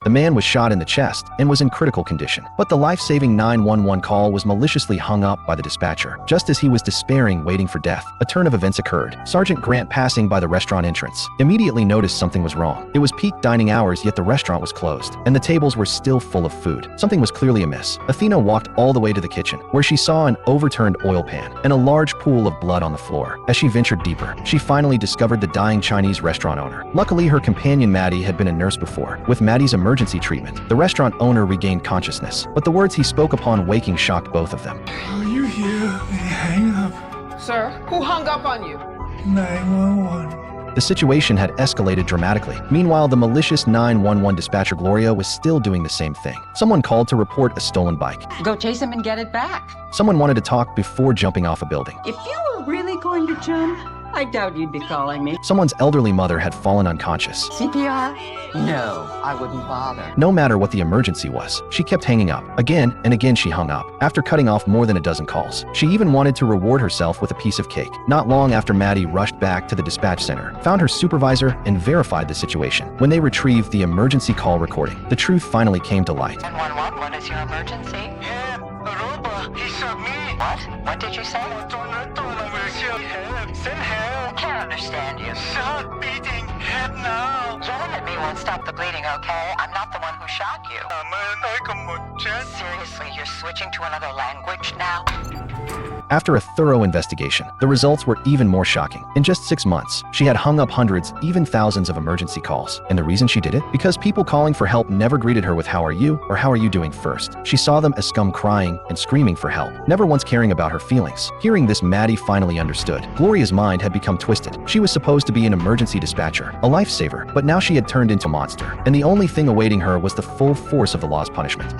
The man was shot in the chest and was in critical condition. But the life-saving 911 call was maliciously hung up by the dispatcher. Just as he was despairing, waiting for death, a turn of events occurred. Sergeant Grant, passing by the restaurant entrance, immediately noticed something was wrong. It was peak dining hours, yet the restaurant was closed, and the tables were still full of food. Something was clearly amiss. Athena walked all the way to the kitchen, where she saw an overturned oil pan and a large pool of blood on the floor. As she ventured deeper, she finally discovered the dying Chinese restaurant owner. Luckily, her companion Maddie had been a nurse before. With Maddie's emergency treatment, the restaurant owner regained consciousness, but the words he spoke upon waking shocked both of them. Are you here? Hang up. Sir, who hung up on you? 911. The situation had escalated dramatically. Meanwhile, the malicious 911 dispatcher Gloria was still doing the same thing. Someone called to report a stolen bike. Go chase him and get it back. Someone wanted to talk before jumping off a building. If you were really going to jump, I doubt you'd be calling me. Someone's elderly mother had fallen unconscious. CPR? No, I wouldn't bother. No matter what the emergency was, she kept hanging up. Again and again she hung up, after cutting off more than a dozen calls. She even wanted to reward herself with a piece of cake. Not long after, Maddie rushed back to the dispatch center, found her supervisor, and verified the situation. When they retrieved the emergency call recording, the truth finally came to light. 911, what is your emergency? Help! Aruba! He shot me! What? What did you say? Send help! I can't understand you. Shot, beating, head now! Yelling at me won't stop the bleeding, okay? I'm not the one who shot you. Seriously, you're switching to another language now? After a thorough investigation, the results were even more shocking. In just 6 months, she had hung up hundreds, even thousands of emergency calls. And the reason she did it? Because people calling for help never greeted her with "How are you?" or "How are you doing?" first. She saw them as scum, crying and screaming for help, never once caring about her feelings. Hearing this, Maddie finally understood. Gloria's mind had become twisted. She was supposed to be an emergency dispatcher, a lifesaver, but now she had turned into a monster. And the only thing awaiting her was the full force of the law's punishment.